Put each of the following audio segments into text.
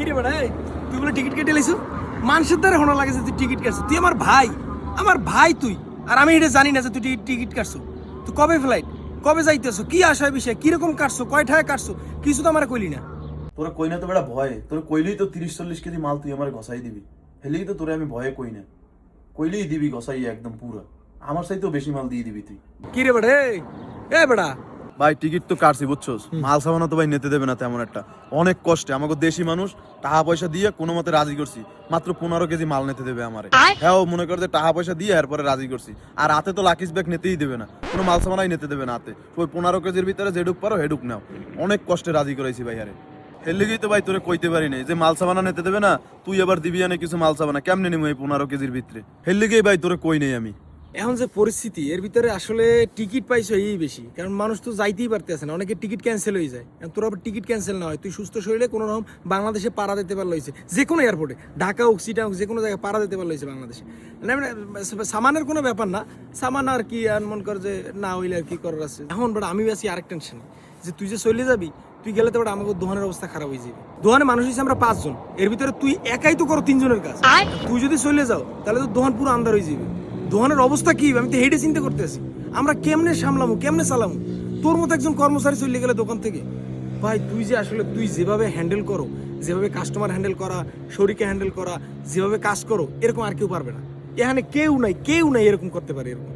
কি রে বেটা তুই বলে টিকিট কেটে লাইছো মানুষের দ্বারা হোনা লাগে যে তুই টিকিট কাটছিস তুই আমার ভাই তুই আর আমি এটা জানি না যে তুই টিকিট কাটছো তুই কবে ফ্লাইট কবে যাইতেছো কি আশায় বিষয় কিরকম কাটছো কয়টায় কাটছো কিছু তো আমার কইলি না তোরা কই না তো বেটা ভয়ে তোর কইলেই তো 30-40 কেজি মাল তুই আমার ঘষাই দিবি হেলেই তো তোরে আমি ভয়ে কই না কইলেই দিবি ঘষাই একদম পুরা আমার চাইতেও বেশি মাল দিয়ে দিবি তুই কি রে বেটা এ বেটা ভাই টিকিট তো কাটছি বুঝছোস মাল সামানো তো ভাই নিতে দেবে না তেমন একটা অনেক কষ্টে আমাকে দেশি মানুষ টাকা পয়সা দিয়ে কোনো মতে রাজি করছি মাত্র 15 কেজি মাল নিতে দেবে আমারে হ্যাঁ মনে করে যে টাকা পয়সা দিয়ে এরপরে রাজি করছি আর হাতে তো লাকিস ব্যাগ নিতেই দেবে না কোনো মাল সামানাই নিতে দেবে না হাতে ওই 15 কেজির ভিতরে যেডুক পারো হেডুক নাও অনেক কষ্টে রাজি করাইছি ভাই আরে এর লেগেই তো ভাই তোরে কইতে পারি নাই যে মাল সামানা নিতে দেবে না তুই আবার দিবি আনে কিছু মাল সামানা কেমনে নিমু এই 15 কেজির ভিতরে এর লেগেই ভাই তোরে কই নেই আমি এখন যে পরিস্থিতি এর ভিতরে আসলে টিকিট পাইছো এই বেশি কারণ মানুষ তো যাইতেই পারতেছে না অনেকে টিকিট ক্যান্সেল হয়ে যায় তোর আবার টিকিট ক্যান্সেল না হয় তুই সুস্থ শরীরে কোনো রকম বাংলাদেশে পাড়া দিতে পারলো হয়েছে যে কোনো এয়ারপোর্টে ঢাকা হোক সিটা হোক যে কোনো জায়গায় পাড়া দিতে পারলো হয়েছে বাংলাদেশে মানে সামানের কোনো ব্যাপার না সামান আর কি আর মন কর যে না হইলে আর কি করার আছে এখন বাট আমি আছি আরেক টেনশন যে তুই যে চলে যাবি তুই গেলে তো বাট আমাকে দোকানের অবস্থা খারাপ হয়ে যাবে দোকানে মানুষ হিসেবে আমরা 5 জন এর ভিতরে তুই একাই তো করো 3 জনের কাজ তুই যদি চলে যাও তাহলে তো দোকান পুরো আন্দার হয়ে যাবে দোকানের অবস্থা কি আমি তো হেডে চিন্তা করতেছি আমরা কেমনে সামলামু কেমনে চালামু তোর মতো একজন কর্মচারী চলে গেলে দোকান থেকে ভাই তুই যে আসলে তুই যেভাবে হ্যান্ডেল করো যেভাবে কাস্টমার হ্যান্ডেল করা শরীরকে হ্যান্ডেল করা যেভাবে কাজ করো এরকম আর কেউ পারবে না এখানে কেউ নাই এরকম করতে পারে এরকম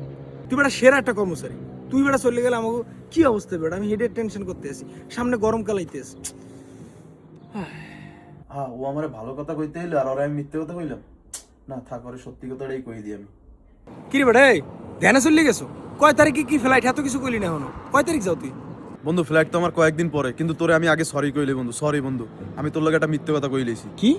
তুই বেটা সেরা একটা কর্মচারী তুই বেটা চলে গেলে আমাকে কি অবস্থা বেটা আমি হেডের টেনশন করতে আসি সামনে গরমকাল আইতে আসি হ্যাঁ ও আমারে ভালো কথা কইতে হইলো আর ওরা আমি মিথ্যে কথা কইলাম না থাক ওরে সত্যি কথাটাই কই দিই আমি কি রে বেটা ধ্যানে চলে গেছো কয় তারিখে কি ফ্লাইট এত কিছু কইলি না এখনো কয় তারিখ যাও তুই বন্ধু ফ্লাইট তো আমার কয়েকদিন পরে কিন্তু তোরে আমি আগে সরি কইলি বন্ধু সরি বন্ধু আমি তোর লাগে একটা মিথ্যে কথা কইলেছি কি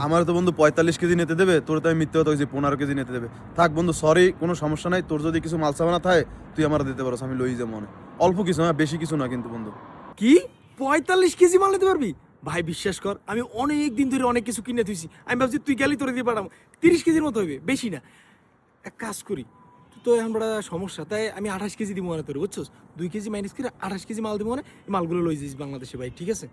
আমার তো বন্ধু 45 কেজি নিতে দেবে তোর তো আমি মিথ্যে কথা কইছি 15 কেজি নিতে দেবে থাক বন্ধু সরি কোনো সমস্যা নাই তোর যদি কিছু মাল সামানা থাকে তুই আমার দিতে পারোস আমি লই যাবো মনে অল্প কিছু না বেশি কিছু না কিন্তু বন্ধু কি 45 কেজি মাল নিতে পারবি ভাই বিশ্বাস কর আমি অনেক দিন ধরে অনেক কিছু কিনে থুইছি আমি ভাবছি তুই গেলি তোরে দিয়ে পাঠাবো 30 কেজির মতো হইবে বেশি না এক কাজ করি তো আমরা সমস্যা তাই আমি 28 কেজি দিব মনে তোর বুঝছস 2 কেজি মাইনাস করে 28 কেজি মাল দিব মানে মালগুলো লই যাইস বাংলাদেশে ভাই ঠিক আছে